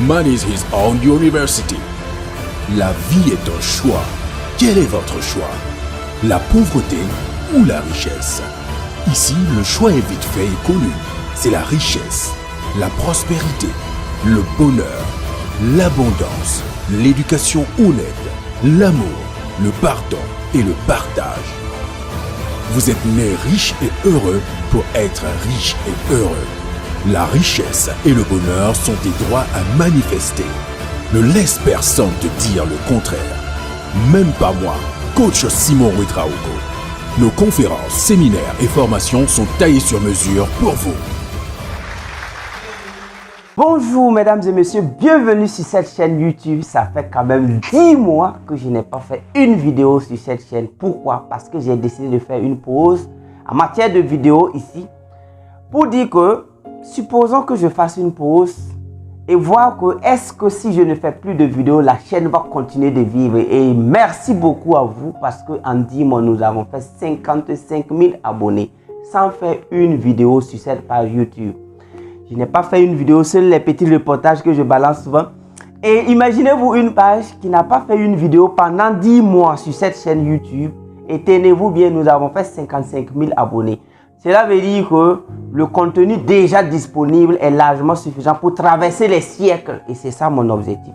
Money is his own university. La vie est un choix. Quel est votre choix? La pauvreté ou la richesse? Ici, le choix est vite fait et connu. C'est la richesse, la prospérité, le bonheur, l'abondance, l'éducation honnête, l'amour, le pardon et le partage. Vous êtes né riche et heureux pour être riche et heureux. La richesse et le bonheur sont des droits à manifester. Ne laisse personne te dire le contraire. Même pas moi, coach Simon Ouedraogo. Nos conférences, séminaires et formations sont taillées sur mesure pour vous. Bonjour mesdames et messieurs, bienvenue sur cette chaîne YouTube. Ça fait quand même 10 mois que je n'ai pas fait une vidéo sur cette chaîne. Pourquoi? Parce que j'ai décidé de faire une pause en matière de vidéo ici. Pour dire que, supposons que je fasse une pause et voir que est-ce que si je ne fais plus de vidéos, la chaîne va continuer de vivre. Et merci beaucoup à vous parce qu'en 10 mois, nous avons fait 55 000 abonnés sans faire une vidéo sur cette page YouTube. Je n'ai pas fait une vidéo, seuls les petits reportages que je balance souvent. Et imaginez-vous une page qui n'a pas fait une vidéo pendant 10 mois sur cette chaîne YouTube. Et tenez-vous bien, nous avons fait 55 000 abonnés. Cela veut dire que le contenu déjà disponible est largement suffisant pour traverser les siècles. Et c'est ça mon objectif.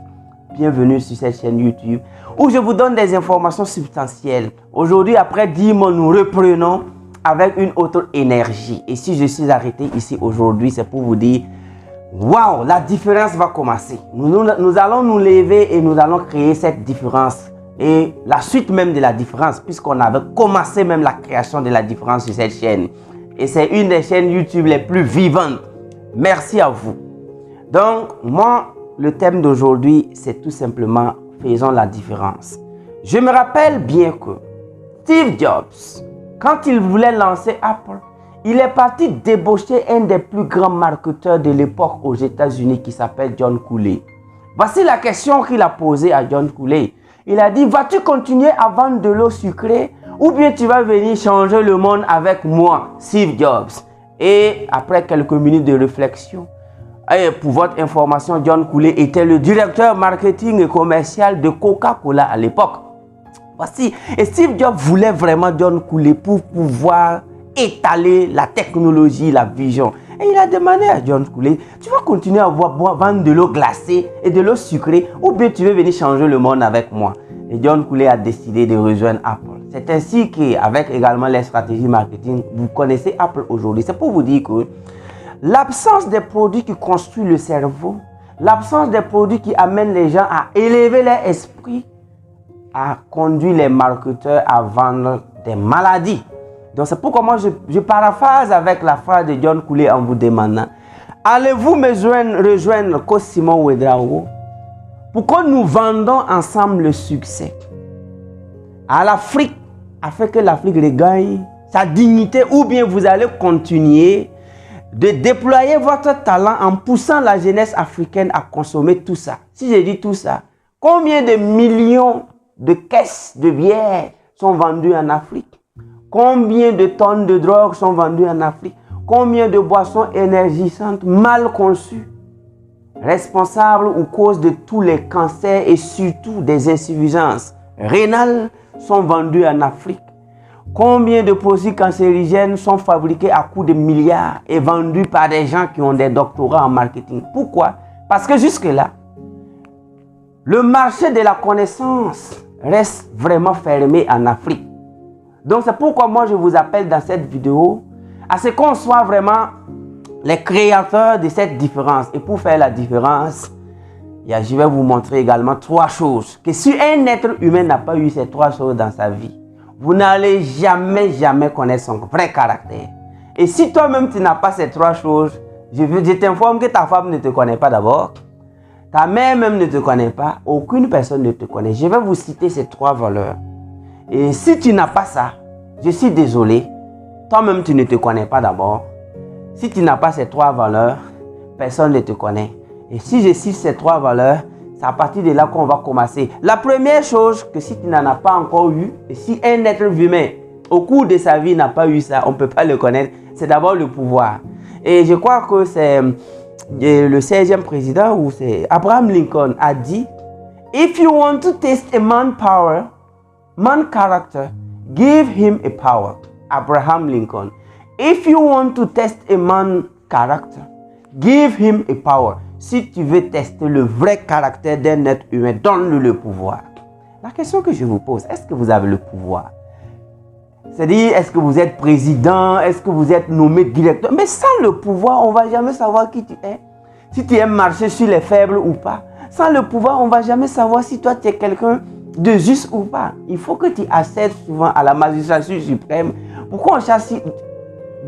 Bienvenue sur cette chaîne YouTube où je vous donne des informations substantielles. Aujourd'hui, après 10 mois, nous reprenons avec une autre énergie. Et si je suis arrêté ici aujourd'hui, c'est pour vous dire, waouh, la différence va commencer. Nous allons nous lever et nous allons créer cette différence. Et la suite même de la différence, puisqu'on avait commencé même la création de la différence sur cette chaîne. Et c'est une des chaînes YouTube les plus vivantes. Merci à vous. Donc, moi, le thème d'aujourd'hui, c'est tout simplement faisons la différence. Je me rappelle bien que Steve Jobs, quand il voulait lancer Apple, il est parti débaucher un des plus grands marketeurs de l'époque aux États-Unis qui s'appelle John Cooley. Voici la question qu'il a posée à John Cooley. Il a dit, vas-tu continuer à vendre de l'eau sucrée ou bien tu vas venir changer le monde avec moi, Steve Jobs? Et après quelques minutes de réflexion, et pour votre information, John Cooley était le directeur marketing et commercial de Coca-Cola à l'époque. Voici, et Steve Jobs voulait vraiment John Cooley pour pouvoir étaler la technologie, la vision. Et il a demandé à John Cooley, tu vas continuer à vendre de l'eau glacée et de l'eau sucrée ou bien tu veux venir changer le monde avec moi? Et John Cooley a décidé de rejoindre Apple. C'est ainsi qu'avec également les stratégies marketing, vous connaissez Apple aujourd'hui. C'est pour vous dire que l'absence des produits qui construisent le cerveau, l'absence des produits qui amènent les gens à élever leur esprit, a conduit les marketeurs à vendre des maladies. Donc c'est pourquoi moi je paraphrase avec la phrase de John Cooley en vous demandant, allez-vous me rejoindre Coach Simon Ouedraogo pour que nous vendons ensemble le succès à l'Afrique afin que l'Afrique regagne sa dignité, ou bien vous allez continuer de déployer votre talent en poussant la jeunesse africaine à consommer tout ça. Si je dis tout ça, combien de millions de caisses de bière sont vendues en Afrique? Combien de tonnes de drogue sont vendues en Afrique? Combien de boissons énergisantes mal conçues, responsables ou cause de tous les cancers et surtout des insuffisances rénales sont vendues en Afrique? Combien de produits cancérigènes sont fabriqués à coût de milliards et vendus par des gens qui ont des doctorats en marketing? Pourquoi? Parce que jusque-là, le marché de la connaissance reste vraiment fermé en Afrique. Donc c'est pourquoi moi je vous appelle dans cette vidéo à ce qu'on soit vraiment les créateurs de cette différence. Et pour faire la différence, je vais vous montrer également 3 choses. Que si un être humain n'a pas eu ces 3 choses dans sa vie, vous n'allez jamais connaître son vrai caractère. Et si toi-même tu n'as pas ces 3 choses, je t'informe que ta femme ne te connaît pas d'abord. Ta mère même ne te connaît pas. Aucune personne ne te connaît. Je vais vous citer ces 3 valeurs. Et si tu n'as pas ça, je suis désolé. Toi-même tu ne te connais pas d'abord. Si tu n'as pas ces 3 valeurs, personne ne te connaît. Et si je cite ces 3 valeurs, c'est à partir de là qu'on va commencer. La première chose, que si tu n'en as pas encore eu, et si un être humain au cours de sa vie n'a pas eu ça, on ne peut pas le connaître, c'est d'abord le pouvoir. Et je crois que c'est le 16e président, ou c'est Abraham Lincoln, a dit: If you want to test a man's power, man's character, give him a power. Abraham Lincoln. If you want to test a man's character, give him a power. Si tu veux tester le vrai caractère d'un être humain, donne-lui le pouvoir. La question que je vous pose, est-ce que vous avez le pouvoir? C'est-à-dire, est-ce que vous êtes président? Est-ce que vous êtes nommé directeur? Mais sans le pouvoir, on ne va jamais savoir qui tu es. Si tu aimes marcher sur les faibles ou pas. Sans le pouvoir, on ne va jamais savoir si toi, tu es quelqu'un de juste ou pas. Il faut que tu accèdes souvent à la magistrature suprême. Pourquoi on cherche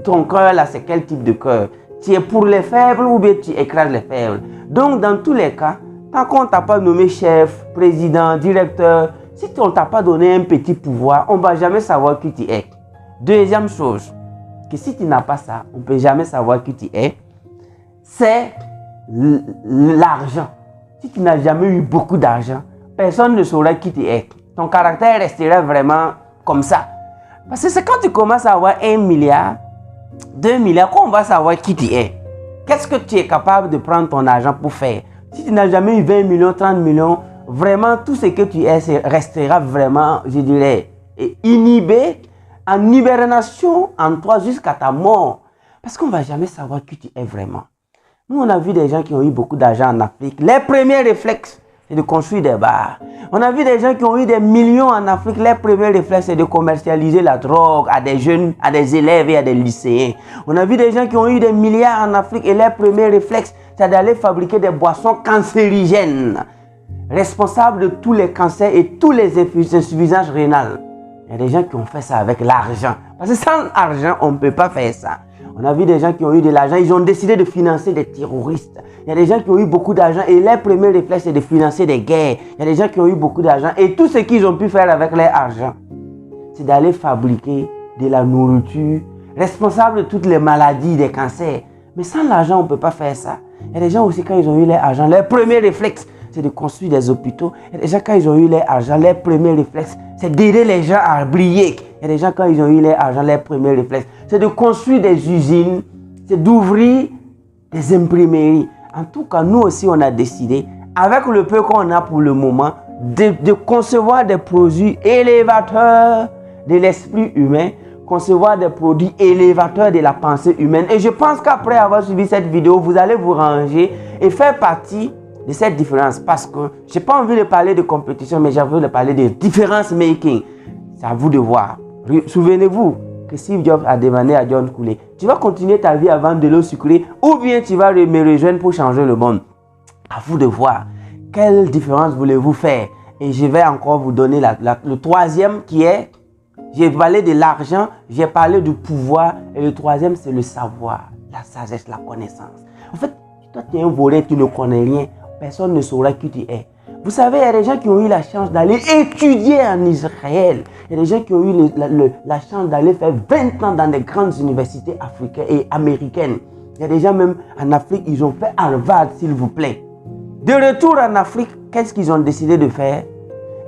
ton cœur là, c'est quel type de cœur? Tu es pour les faibles ou bien tu écrases les faibles? Donc, dans tous les cas, tant qu'on ne t'a pas nommé chef, président, directeur, si on ne t'a pas donné un petit pouvoir, on ne va jamais savoir qui tu es. Deuxième chose, que si tu n'as pas ça, on ne peut jamais savoir qui tu es, c'est l'argent. Si tu n'as jamais eu beaucoup d'argent, personne ne saura qui tu es. Ton caractère restera vraiment comme ça. Parce que c'est quand tu commences à avoir 1 milliard, 2 milliards, qu'on va savoir qui tu es. Qu'est-ce que tu es capable de prendre ton argent pour faire? Si tu n'as jamais eu 20 millions, 30 millions, vraiment tout ce que tu es restera vraiment, je dirais, inhibé, en hibernation en toi jusqu'à ta mort. Parce qu'on ne va jamais savoir qui tu es vraiment. Nous, on a vu des gens qui ont eu beaucoup d'argent en Afrique. Les premiers réflexes, c'est de construire des bars. On a vu des gens qui ont eu des millions en Afrique. Les premiers réflexes, c'est de commercialiser la drogue à des jeunes, à des élèves et à des lycéens. On a vu des gens qui ont eu des milliards en Afrique et les premiers réflexes, c'est d'aller fabriquer des boissons cancérigènes, responsables de tous les cancers et tous les insuffisances rénales. Il y a des gens qui ont fait ça avec l'argent. Parce que sans argent, on ne peut pas faire ça. On a vu des gens qui ont eu de l'argent, ils ont décidé de financer des terroristes. Il y a des gens qui ont eu beaucoup d'argent et leur premier réflexe, c'est de financer des guerres. Il y a des gens qui ont eu beaucoup d'argent et tout ce qu'ils ont pu faire avec leur argent, c'est d'aller fabriquer de la nourriture responsable de toutes les maladies, des cancers. Mais sans l'argent, on ne peut pas faire ça. Il y a des gens aussi, quand ils ont eu leur argent, leur premier réflexe, c'est de construire des hôpitaux. Il y a des gens, quand ils ont eu leur argent, leur premier réflexe, c'est d'aider les gens à briller. Il y a des gens, quand ils ont eu leur argent, leur premier réflexe, c'est de construire des usines, c'est d'ouvrir des imprimeries. En tout cas, nous aussi, on a décidé, avec le peu qu'on a pour le moment, de concevoir des produits élévateurs de l'esprit humain, concevoir des produits élévateurs de la pensée humaine. Et je pense qu'après avoir suivi cette vidéo, vous allez vous ranger et faire partie de cette différence. Parce que je n'ai pas envie de parler de compétition, mais j'ai envie de parler de différence making. C'est à vous de voir. Souvenez-vous que Steve Jobs a demandé à John Cooley: tu vas continuer ta vie à vendre de l'eau sucrée ou bien tu vas me rejoindre pour changer le monde? À vous de voir. Quelle différence voulez-vous faire? Et je vais encore vous donner le troisième qui est, j'ai parlé de l'argent, j'ai parlé du pouvoir, et le troisième c'est le savoir, la sagesse, la connaissance. En fait, toi tu es un voleur, tu ne connais rien, personne ne saura qui tu es. Vous savez, il y a des gens qui ont eu la chance d'aller étudier en Israël. Il y a des gens qui ont eu la chance d'aller faire 20 ans dans des grandes universités africaines et américaines. Il y a des gens même en Afrique, ils ont fait Harvard, s'il vous plaît. De retour en Afrique, qu'est-ce qu'ils ont décidé de faire?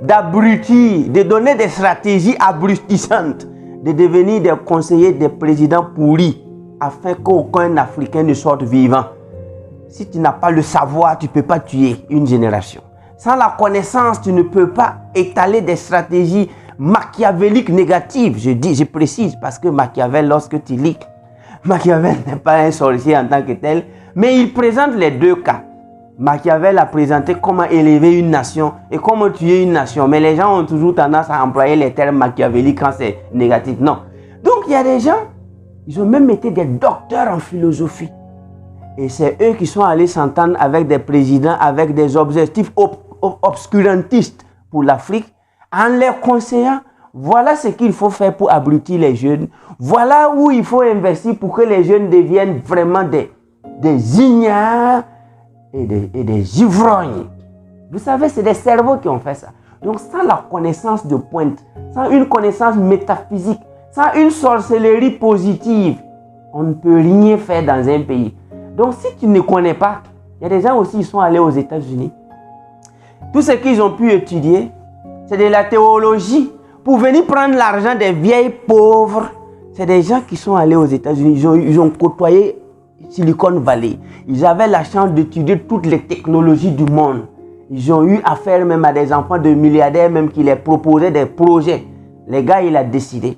D'abrutir, de donner des stratégies abrutissantes, de devenir des conseillers des présidents pourris, afin qu'aucun Africain ne sorte vivant. Si tu n'as pas le savoir, tu ne peux pas tuer une génération. Sans la connaissance, tu ne peux pas étaler des stratégies machiavéliques négatives. Je précise, parce que Machiavel, lorsque tu lis, Machiavel n'est pas un sorcier en tant que tel, mais il présente les deux cas. Machiavel a présenté comment élever une nation et comment tuer une nation. Mais les gens ont toujours tendance à employer les termes machiavéliques quand c'est négatif. Non. Donc il y a des gens, ils ont même été des docteurs en philosophie. Et c'est eux qui sont allés s'entendre avec des présidents, avec des objectifs obscurantistes pour l'Afrique, en leur conseillant, voilà ce qu'il faut faire pour abrutir les jeunes. Voilà où il faut investir pour que les jeunes deviennent vraiment des ignares et des ivrognes. Vous savez, c'est des cerveaux qui ont fait ça. Donc sans la connaissance de pointe, sans une connaissance métaphysique, sans une sorcellerie positive, on ne peut rien faire dans un pays. Donc si tu ne connais pas, il y a des gens aussi qui sont allés aux États-Unis. Tout ce qu'ils ont pu étudier, c'est de la théologie. Pour venir prendre l'argent des vieilles pauvres, c'est des gens qui sont allés aux États-Unis. Ils ont côtoyé Silicon Valley. Ils avaient la chance d'étudier toutes les technologies du monde. Ils ont eu affaire même à des enfants de milliardaires même qui leur proposaient des projets. Les gars, il a décidé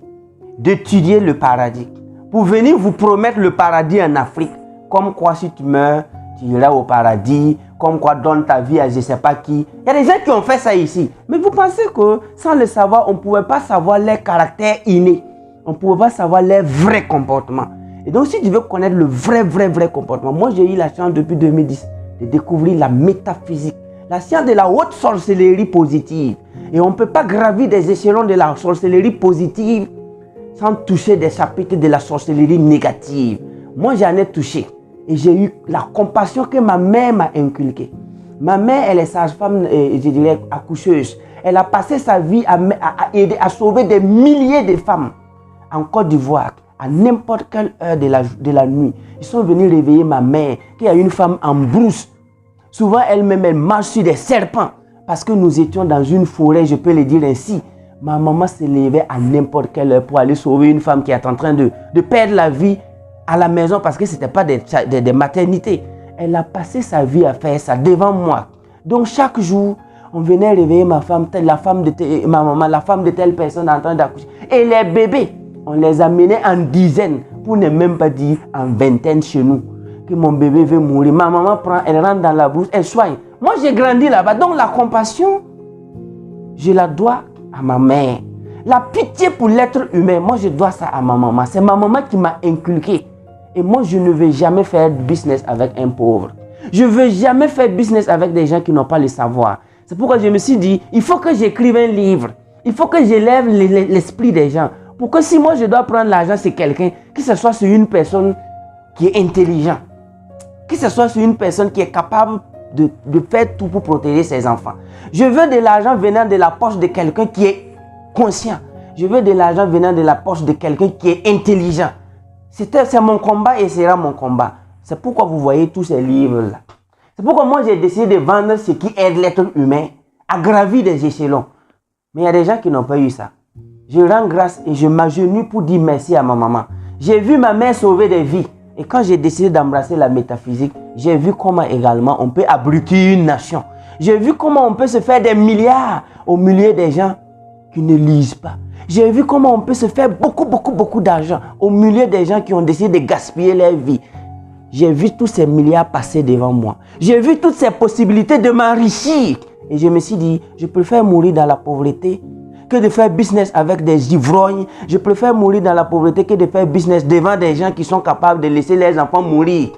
d'étudier le paradis pour venir vous promettre le paradis en Afrique. Comme quoi, si tu meurs, tu iras au paradis. Comme quoi, donne ta vie à je ne sais pas qui. Il y a des gens qui ont fait ça ici. Mais vous pensez que sans le savoir, on ne pouvait pas savoir leur caractère inné. On ne pouvait pas savoir leur vrai comportement. Et donc, si tu veux connaître le vrai comportement, moi, j'ai eu la chance depuis 2010 de découvrir la métaphysique, la science de la haute sorcellerie positive. Et on ne peut pas gravir des échelons de la sorcellerie positive sans toucher des chapitres de la sorcellerie négative. Moi, j'en ai touché. Et j'ai eu la compassion que ma mère m'a inculquée. Ma mère, elle est sage-femme, je dirais, accoucheuse. Elle a passé sa vie à aider, à sauver des milliers de femmes en Côte d'Ivoire, à n'importe quelle heure de la nuit. Ils sont venus réveiller ma mère, qui est une femme en brousse. Souvent, elle-même, elle marche sur des serpents. Parce que nous étions dans une forêt, je peux le dire ainsi. Ma maman se levait à n'importe quelle heure pour aller sauver une femme qui est en train de perdre la vie à la maison parce que ce n'était pas des maternités. Elle a passé sa vie à faire ça devant moi. Donc chaque jour, on venait réveiller ma femme, ma maman, la femme de telle personne en train d'accoucher. Et les bébés, on les amenait en dizaines, pour ne même pas dire en vingtaine chez nous. Que mon bébé veut mourir. Ma maman prend, elle rentre dans la brousse, elle soigne. Moi, j'ai grandi là-bas. Donc la compassion, je la dois à ma mère. La pitié pour l'être humain, moi, je dois ça à ma maman. C'est ma maman qui m'a inculqué. Et moi, je ne vais jamais faire business avec un pauvre. Je ne veux jamais faire business avec des gens qui n'ont pas le savoir. C'est pourquoi je me suis dit, il faut que j'écrive un livre. Il faut que j'élève l'esprit des gens. Pour que si moi, je dois prendre l'argent sur quelqu'un, que ce soit sur une personne qui est intelligente, que ce soit sur une personne qui est capable de faire tout pour protéger ses enfants. Je veux de l'argent venant de la poche de quelqu'un qui est conscient. Je veux de l'argent venant de la poche de quelqu'un qui est intelligent. C'est mon combat et sera mon combat. C'est pourquoi vous voyez tous ces livres-là. C'est pourquoi moi j'ai décidé de vendre ce qui aide l'être humain à gravir des échelons. Mais il y a des gens qui n'ont pas eu ça. Je rends grâce et je m'agenouille pour dire merci à ma maman. J'ai vu ma mère sauver des vies. Et quand j'ai décidé d'embrasser la métaphysique, j'ai vu comment également on peut abrutir une nation. J'ai vu comment on peut se faire des milliards au milieu des gens qui ne lisent pas. J'ai vu comment on peut se faire beaucoup d'argent au milieu des gens qui ont décidé de gaspiller leur vie. J'ai vu tous ces milliards passer devant moi. J'ai vu toutes ces possibilités de m'enrichir. Et je me suis dit, je préfère mourir dans la pauvreté que de faire business avec des ivrognes. Je préfère mourir dans la pauvreté que de faire business devant des gens qui sont capables de laisser leurs enfants mourir.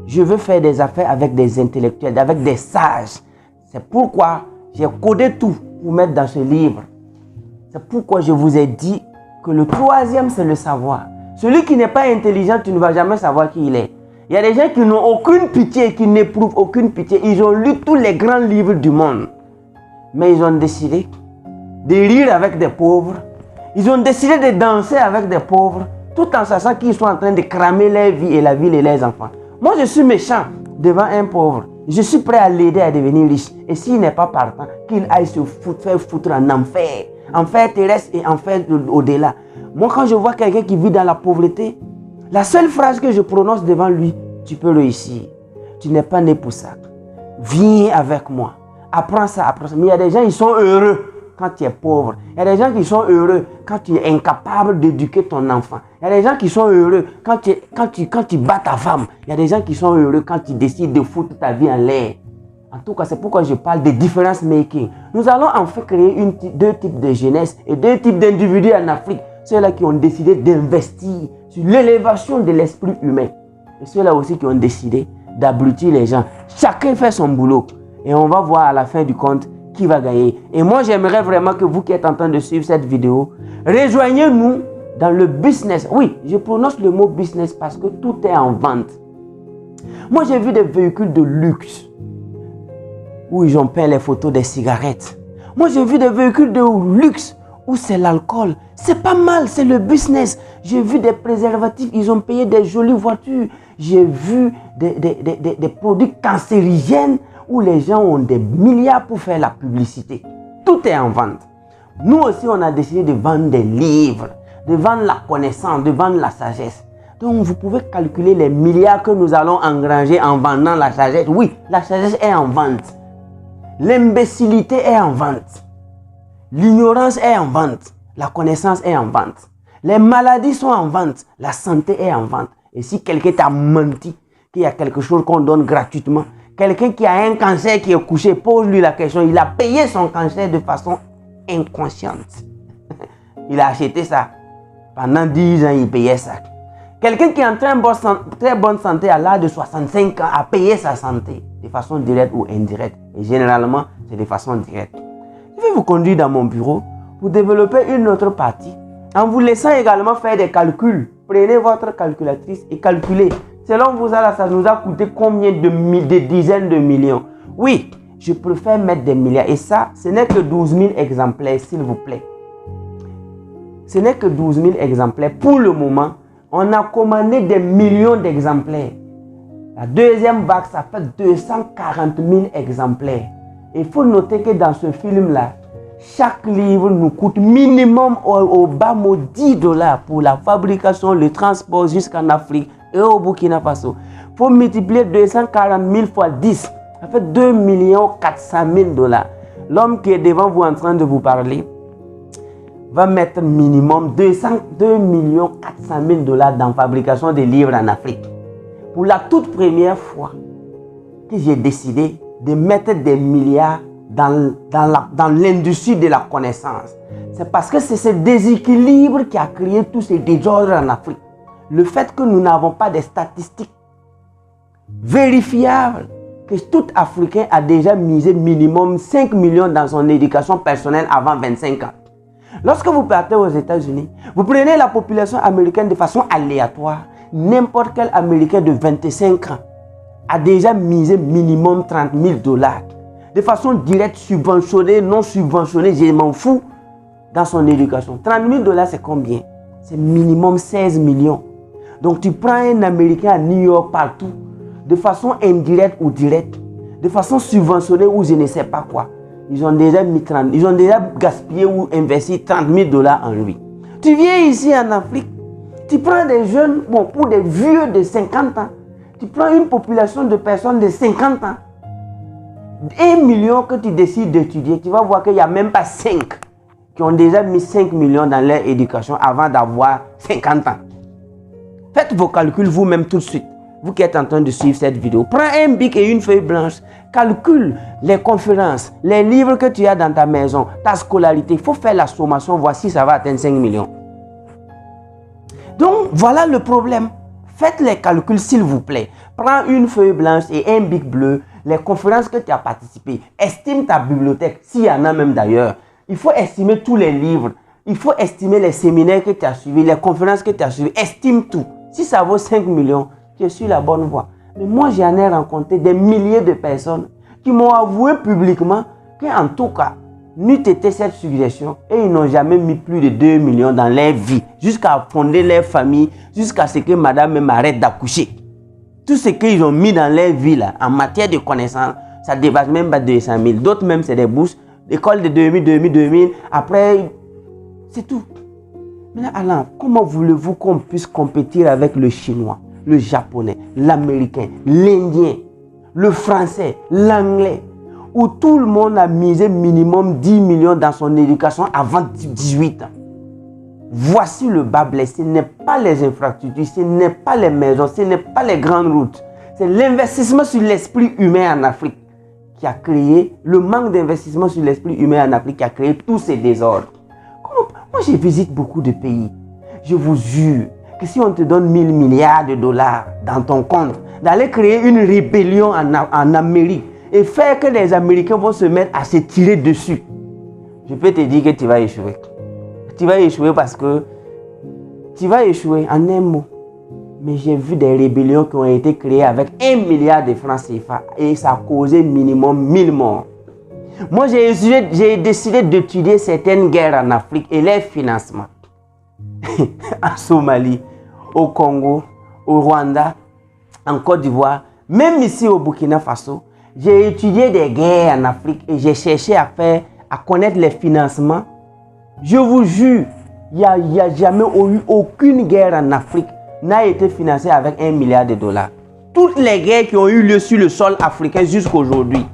Je veux faire des affaires avec des intellectuels, avec des sages. C'est pourquoi j'ai codé tout pour mettre dans ce livre. C'est pourquoi je vous ai dit que le troisième, c'est le savoir. Celui qui n'est pas intelligent, tu ne vas jamais savoir qui il est. Il y a des gens qui n'ont aucune pitié, qui n'éprouvent aucune pitié. Ils ont lu tous les grands livres du monde. Mais ils ont décidé de rire avec des pauvres. Ils ont décidé de danser avec des pauvres, tout en sachant qu'ils sont en train de cramer leur vie et la vie de leurs enfants. Moi, je suis méchant devant un pauvre. Je suis prêt à l'aider à devenir riche. Et s'il n'est pas partant, qu'il aille se faire foutre en enfer terrestre et enfer au-delà. Moi, quand je vois quelqu'un qui vit dans la pauvreté, la seule phrase que je prononce devant lui, tu peux réussir. Tu n'es pas né pour ça. Viens avec moi. Apprends ça, apprends ça. Mais il y a des gens, ils sont heureux quand tu es pauvre. Il y a des gens qui sont heureux quand tu es incapable d'éduquer ton enfant. Il y a des gens qui sont heureux quand tu bats ta femme. Il y a des gens qui sont heureux quand tu décides de foutre ta vie en l'air. En tout cas, c'est pourquoi je parle de difference making. Nous allons en fait créer deux types de jeunesse et deux types d'individus en Afrique. Ceux-là qui ont décidé d'investir sur l'élévation de l'esprit humain. Et ceux-là aussi qui ont décidé d'abrutir les gens. Chacun fait son boulot. Et on va voir à la fin du compte qui va gagner. Et moi, j'aimerais vraiment que vous qui êtes en train de suivre cette vidéo, rejoignez-nous dans le business. Oui, je prononce le mot business parce que tout est en vente. Moi, j'ai vu des véhicules de luxe où ils ont peint les photos des cigarettes. Moi, j'ai vu des véhicules de luxe où c'est l'alcool. C'est pas mal, c'est le business. J'ai vu des préservatifs, ils ont payé des jolies voitures. J'ai vu des produits cancérigènes où les gens ont des milliards pour faire la publicité. Tout est en vente. Nous aussi, on a décidé de vendre des livres, de vendre la connaissance, de vendre la sagesse. Donc, vous pouvez calculer les milliards que nous allons engranger en vendant la sagesse. Oui, la sagesse est en vente. L'imbécilité est en vente. L'ignorance est en vente. La connaissance est en vente. Les maladies sont en vente. La santé est en vente. Et si quelqu'un t'a menti, qu'il y a quelque chose qu'on donne gratuitement, quelqu'un qui a un cancer qui est couché, pose-lui la question. Il a payé son cancer de façon inconsciente. Il a acheté ça. Pendant 10 ans, il payait ça. Quelqu'un qui est en très bonne santé à l'âge de 65 ans a payé sa santé de façon directe ou indirecte. Et généralement, c'est de façon directe. Je vais vous conduire dans mon bureau pour développer une autre partie en vous laissant également faire des calculs. Prenez votre calculatrice et calculez. Selon vous, ça nous a coûté combien de dizaines de millions? Oui, je préfère mettre des milliards. Et ça, ce n'est que 12 000 exemplaires, s'il vous plaît. Ce n'est que 12 000 exemplaires. Pour le moment, on a commandé des millions d'exemplaires. La deuxième vague, ça fait 240 000 exemplaires. Il faut noter que dans ce film-là, chaque livre nous coûte minimum au bas mot $10 pour la fabrication, le transport jusqu'en Afrique et au Burkina Faso. Il faut multiplier 240 000 fois 10. Ça fait 2 400 000 $. L'homme qui est devant vous en train de vous parler va mettre minimum 2 400 000 $ dans la fabrication des livres en Afrique. Pour la toute première fois que j'ai décidé de mettre des milliards dans l'industrie de la connaissance, c'est parce que c'est ce déséquilibre qui a créé tous ces désordres en Afrique. Le fait que nous n'avons pas de statistiques vérifiables que tout Africain a déjà misé minimum 5 millions dans son éducation personnelle avant 25 ans. Lorsque vous partez aux États-Unis, vous prenez la population américaine de façon aléatoire. N'importe quel Américain de 25 ans a déjà misé minimum 30 000 $. De façon directe, subventionnée, non subventionnée, je m'en fous, dans son éducation. 30 000 $, c'est combien? C'est minimum 16 millions. Donc tu prends un Américain à New York, partout, de façon indirecte ou directe, de façon subventionnée ou je ne sais pas quoi. Ils ont déjà gaspillé ou investi 30 000 $ en lui. Tu viens ici en Afrique, tu prends des jeunes, pour des vieux de 50 ans, tu prends une population de personnes de 50 ans, 1 million que tu décides d'étudier, tu vas voir qu'il n'y a même pas 5 qui ont déjà mis 5 millions dans leur éducation avant d'avoir 50 ans. Faites vos calculs vous-même tout de suite. Vous qui êtes en train de suivre cette vidéo, prends un bic et une feuille blanche, calcule les conférences, les livres que tu as dans ta maison, ta scolarité. Il faut faire la sommation, voici ça va atteindre 5 millions. Donc voilà le problème. Faites les calculs s'il vous plaît. Prends une feuille blanche et un bic bleu, les conférences que tu as participé. Estime ta bibliothèque, s'il y en a même d'ailleurs. Il faut estimer tous les livres. Il faut estimer les séminaires que tu as suivis, les conférences que tu as suivies. Estime tout. Si ça vaut 5 millions, je suis la bonne voie. Mais moi, j'en ai rencontré des milliers de personnes qui m'ont avoué publiquement qu'en tout cas, n'eût été cette suggestion et ils n'ont jamais mis plus de 2 millions dans leur vie, jusqu'à fonder leur famille, jusqu'à ce que madame même arrête d'accoucher. Tout ce qu'ils ont mis dans leur vie là, en matière de connaissances, ça ne dépasse même pas 200 000. D'autres même, c'est des bourses, école de 2000, après, c'est tout. Mais Alain, comment voulez-vous qu'on puisse compétir avec le chinois, le japonais, l'américain, l'indien, le français, l'anglais, où tout le monde a misé minimum 10 millions dans son éducation avant 18 ans? Voici le bas blessé. Ce n'est pas les infrastructures, ce n'est pas les maisons, ce n'est pas les grandes routes. C'est l'investissement sur l'esprit humain en Afrique qui a créé, le manque d'investissement sur l'esprit humain en Afrique qui a créé tous ces désordres. Moi, je visite beaucoup de pays. Je vous jure que si on te donne 1000 milliards de dollars dans ton compte, d'aller créer une rébellion en Amérique et faire que les Américains vont se mettre à se tirer dessus, je peux te dire que tu vas échouer. Tu vas échouer parce que tu vas échouer en un mot. Mais j'ai vu des rébellions qui ont été créées avec 1 milliard de francs CFA et ça a causé minimum 1000 morts. Moi, j'ai décidé d'étudier certaines guerres en Afrique et les financements. En Somalie, au Congo, au Rwanda, en Côte d'Ivoire, même ici au Burkina Faso, j'ai étudié des guerres en Afrique et j'ai cherché à connaître les financements. Je vous jure, il n'y a jamais eu aucune guerre en Afrique n'a été financé avec 1 milliard de dollars. Toutes les guerres qui ont eu lieu sur le sol africain jusqu'à aujourd'hui,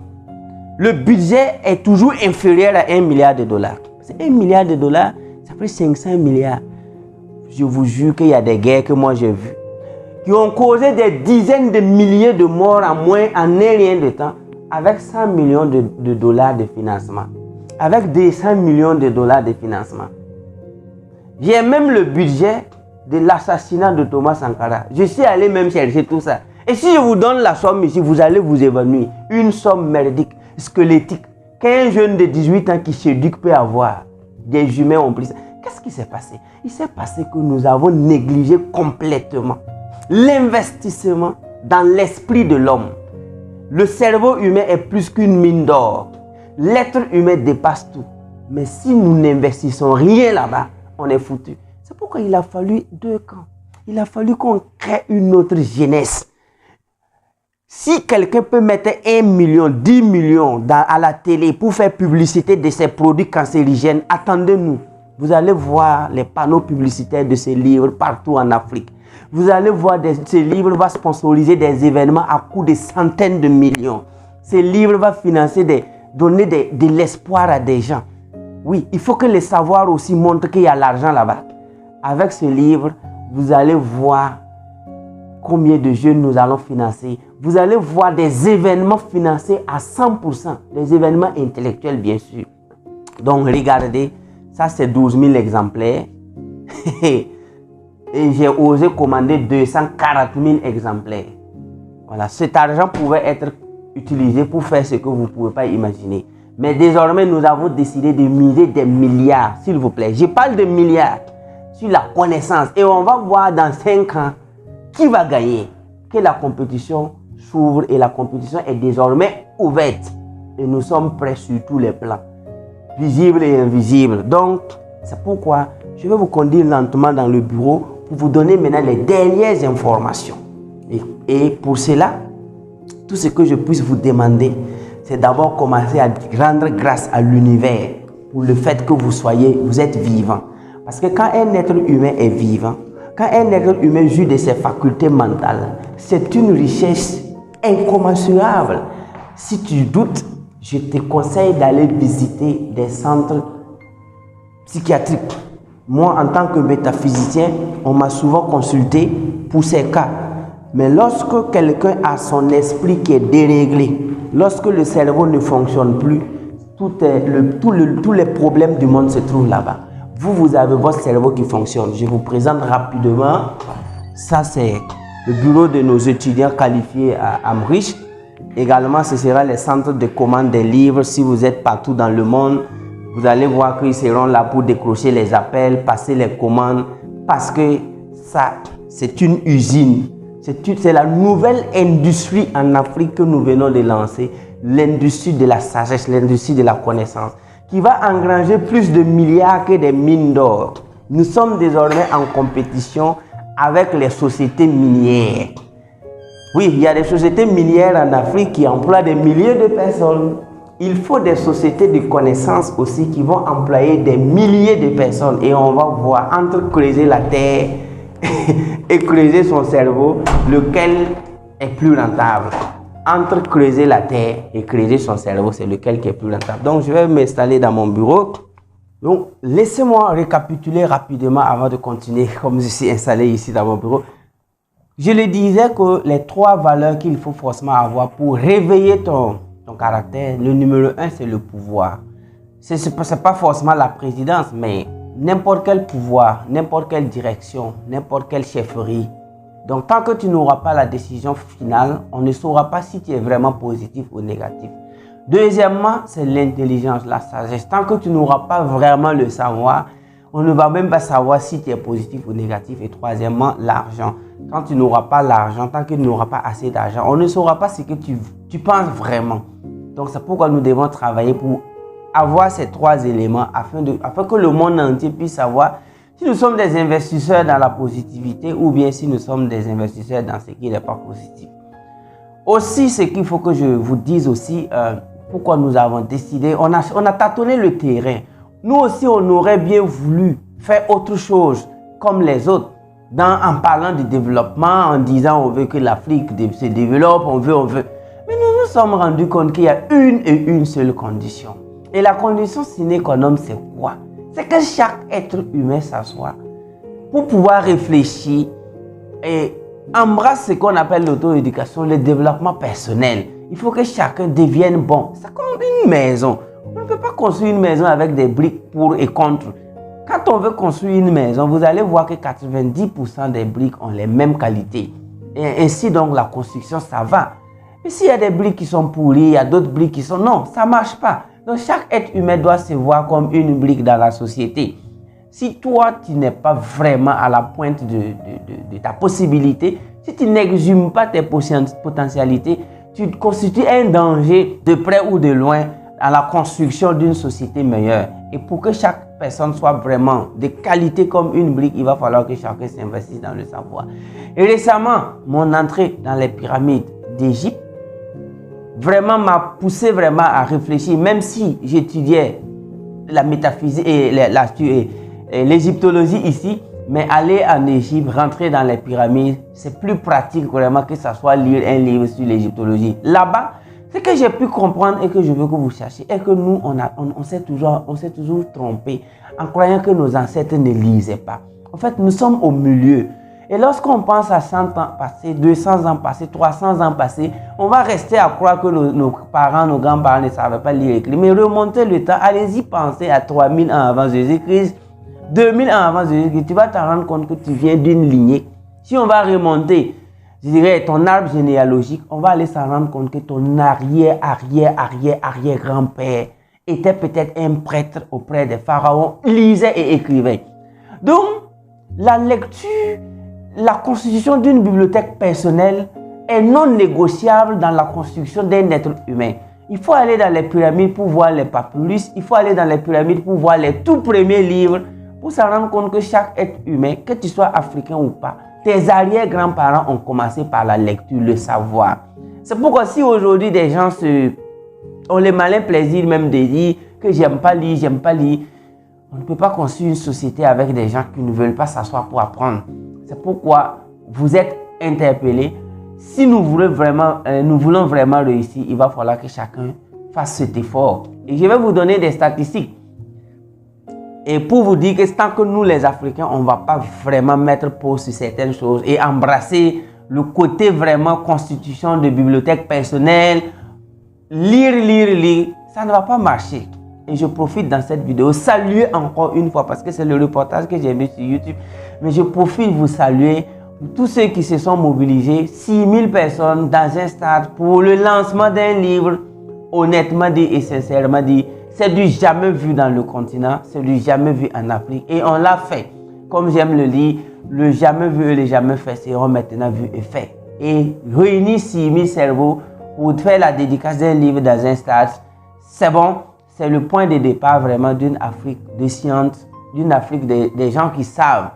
le budget est toujours inférieur à 1 milliard de dollars. C'est 1 milliard de dollars, ça fait 500 milliards. Je vous jure qu'il y a des guerres que moi j'ai vues, qui ont causé des dizaines de milliers de morts en un rien de temps, avec 100 millions de dollars de financement. Avec 200 millions de dollars de financement. J'ai même le budget de l'assassinat de Thomas Sankara. Je suis allé même chercher tout ça. Et si je vous donne la somme ici, vous allez vous évanouir. Une somme merdique, squelettique, qu'un jeune de 18 ans qui s'éduque peut avoir. Des humains ont pris ça. Qu'est-ce qui s'est passé? Il s'est passé que nous avons négligé complètement l'investissement dans l'esprit de l'homme. Le cerveau humain est plus qu'une mine d'or. L'être humain dépasse tout. Mais si nous n'investissons rien là-bas, on est foutu. C'est pourquoi il a fallu 2 camps. Il a fallu qu'on crée une autre jeunesse. Si quelqu'un peut mettre 1 million, 10 millions à la télé pour faire publicité de ses produits cancérigènes, attendez-nous. Vous allez voir les panneaux publicitaires de ces livres partout en Afrique. Vous allez voir ces livres vont sponsoriser des événements à coût de centaines de millions. Ces livres vont financer donner de l'espoir à des gens. Oui, il faut que le savoir aussi montre qu'il y a l'argent là-bas. Avec ce livre, vous allez voir combien de jeunes nous allons financer. Vous allez voir des événements financés à 100%. Des événements intellectuels, bien sûr. Donc, regardez, ça c'est 12 000 exemplaires. Et j'ai osé commander 240 000 exemplaires. Voilà, cet argent pouvait être utilisé pour faire ce que vous ne pouvez pas imaginer. Mais désormais, nous avons décidé de miser des milliards, s'il vous plaît. Je parle de milliards sur la connaissance. Et on va voir dans 5 ans qui va gagner. Que la compétition s'ouvre et la compétition est désormais ouverte. Et nous sommes prêts sur tous les plans, visibles et invisibles. Donc, c'est pourquoi je vais vous conduire lentement dans le bureau pour vous donner maintenant les dernières informations. Et pour cela, tout ce que je puisse vous demander, c'est d'abord commencer à rendre grâce à l'univers pour le fait que vous êtes vivant. Parce que quand un être humain est vivant, quand un être humain jouit de ses facultés mentales, c'est une richesse incommensurable. Si tu doutes, je te conseille d'aller visiter des centres psychiatriques. Moi, en tant que métaphysicien, on m'a souvent consulté pour ces cas. Mais lorsque quelqu'un a son esprit qui est déréglé, lorsque le cerveau ne fonctionne plus, tous les problèmes du monde se trouvent là-bas. Vous avez votre cerveau qui fonctionne. Je vous présente rapidement. Ça, c'est le bureau de nos étudiants qualifiés à Amrich. Également, ce sera les centres de commande des livres. Si vous êtes partout dans le monde, vous allez voir qu'ils seront là pour décrocher les appels, passer les commandes. Parce que ça, c'est une usine. C'est la nouvelle industrie en Afrique que nous venons de lancer. L'industrie de la sagesse, l'industrie de la connaissance, qui va engranger plus de milliards que des mines d'or. Nous sommes désormais en compétition avec les sociétés minières. Oui, il y a des sociétés minières en Afrique qui emploient des milliers de personnes. Il faut des sociétés de connaissances aussi qui vont employer des milliers de personnes. Et on va voir entre creuser la terre et creuser son cerveau, lequel est plus rentable. Entre creuser la terre et creuser son cerveau, c'est lequel qui est plus rentable. Donc, je vais m'installer dans mon bureau. Donc, laissez-moi récapituler rapidement avant de continuer, comme je suis installé ici dans mon bureau. Je le disais que les 3 valeurs qu'il faut forcément avoir pour réveiller ton caractère, le numéro 1, c'est le pouvoir. Ce n'est pas forcément la présidence, mais n'importe quel pouvoir, n'importe quelle direction, n'importe quelle chefferie. Donc, tant que tu n'auras pas la décision finale, on ne saura pas si tu es vraiment positif ou négatif. Deuxièmement, c'est l'intelligence, la sagesse. Tant que tu n'auras pas vraiment le savoir, on ne va même pas savoir si tu es positif ou négatif. Et troisièmement, l'argent. Quand tu n'auras pas l'argent, tant que tu n'auras pas assez d'argent, on ne saura pas ce que tu penses vraiment. Donc, c'est pourquoi nous devons travailler pour avoir ces 3 éléments afin que le monde entier puisse savoir si nous sommes des investisseurs dans la positivité ou bien si nous sommes des investisseurs dans ce qui n'est pas positif. Aussi, ce qu'il faut que je vous dise aussi, pourquoi nous avons décidé, on a tâtonné le terrain. Nous aussi, on aurait bien voulu faire autre chose comme les autres. en parlant de développement, en disant on veut que l'Afrique se développe, on veut. Mais nous nous sommes rendus compte qu'il y a une seule condition. Et la condition sine qua non, c'est quoi? C'est que chaque être humain s'assoit pour pouvoir réfléchir et embrasse ce qu'on appelle l'auto-éducation, le développement personnel. Il faut que chacun devienne bon. C'est comme une maison. On ne peut pas construire une maison avec des briques pour et contre. Quand on veut construire une maison, vous allez voir que 90% des briques ont les mêmes qualités. Et ainsi donc la construction, ça va. Mais s'il y a des briques qui sont pourries, il y a d'autres briques qui sont... Non, ça ne marche pas. Donc chaque être humain doit se voir comme une brique dans la société. Si toi, tu n'es pas vraiment à la pointe de ta possibilité, si tu n'exhumes pas tes potentialités, tu constitues un danger de près ou de loin à la construction d'une société meilleure. Et pour que chaque personne soit vraiment de qualité comme une brique, il va falloir que chacun s'investisse dans le savoir. Et récemment, mon entrée dans les pyramides d'Égypte vraiment m'a poussé vraiment à réfléchir, même si j'étudiais la métaphysique et l'égyptologie ici, mais aller en Égypte, rentrer dans les pyramides, c'est plus pratique vraiment que ça soit lire un livre sur l'égyptologie. Là-bas, ce que j'ai pu comprendre et que je veux que vous cherchiez, est que nous, on s'est toujours trompé en croyant que nos ancêtres ne lisaient pas. En fait, nous sommes au milieu. Et lorsqu'on pense à 100 ans passés, 200 ans passés, 300 ans passés, on va rester à croire que nos parents, nos grands-parents ne savaient pas lire et écrire. Mais remontez le temps, allez-y penser à 3000 ans avant Jésus-Christ, 2000 ans avant Jésus-Christ, tu vas te rendre compte que tu viens d'une lignée. Si on va remonter, je dirais, ton arbre généalogique, on va aller s'en rendre compte que ton arrière-grand-père était peut-être un prêtre auprès des pharaons, lisait et écrivait. Donc, la lecture, la constitution d'une bibliothèque personnelle est non négociable dans la construction d'un être humain. Il faut aller dans les pyramides pour voir les papyrus, il faut aller dans les pyramides pour voir les tout premiers livres, pour se rendre compte que chaque être humain, que tu sois africain ou pas, tes arrière-grands-parents ont commencé par la lecture, le savoir. C'est pourquoi si aujourd'hui des gens ont le malin plaisir même de dire que j'aime pas lire, on ne peut pas construire une société avec des gens qui ne veulent pas s'asseoir pour apprendre. C'est pourquoi vous êtes interpellés. Si nous voulons vraiment réussir, il va falloir que chacun fasse cet effort. Et je vais vous donner des statistiques. Et pour vous dire que tant que nous les Africains, on ne va pas vraiment mettre pause sur certaines choses et embrasser le côté vraiment constitution de bibliothèque personnelle, lire, ça ne va pas marcher. Et je profite dans cette vidéo, saluer encore une fois, parce que c'est le reportage que j'ai mis sur YouTube, mais je profite de vous saluer tous ceux qui se sont mobilisés, 6000 personnes dans un stade pour le lancement d'un livre, honnêtement dit et sincèrement dit, c'est du jamais vu dans le continent, c'est du jamais vu en Afrique. Et on l'a fait. Comme j'aime le dire, le jamais vu et le jamais fait seront maintenant vus et faits. Et réunir 6000 cerveaux pour faire la dédicace d'un livre dans un stade, c'est bon. C'est le point de départ vraiment d'une Afrique de science, d'une Afrique des gens qui savent.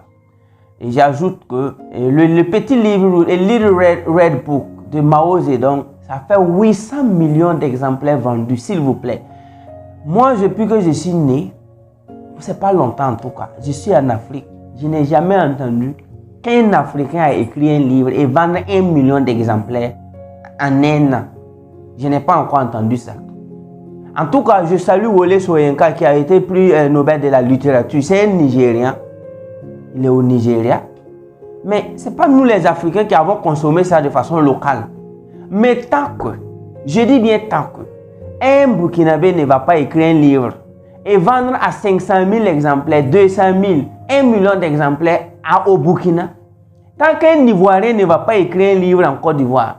Et j'ajoute que le petit livre, le Little Red Book de Mao Zedong, ça fait 800 millions d'exemplaires vendus, s'il vous plaît. Moi, depuis que je suis né, c'est pas longtemps en tout cas, je suis en Afrique. Je n'ai jamais entendu qu'un Africain a écrit un livre et vendre 1 million d'exemplaires en un an. Je n'ai pas encore entendu ça. En tout cas, je salue Wole Soyinka qui a été prix Nobel de la littérature. C'est un Nigérien. Il est au Nigeria. Mais ce n'est pas nous les Africains qui avons consommé ça de façon locale. Mais tant que, je dis bien tant que, un Burkinabé ne va pas écrire un livre et vendre à 500 000 exemplaires, 200 000, 1 million d'exemplaires au Burkina, tant qu'un Ivoirien ne va pas écrire un livre en Côte d'Ivoire,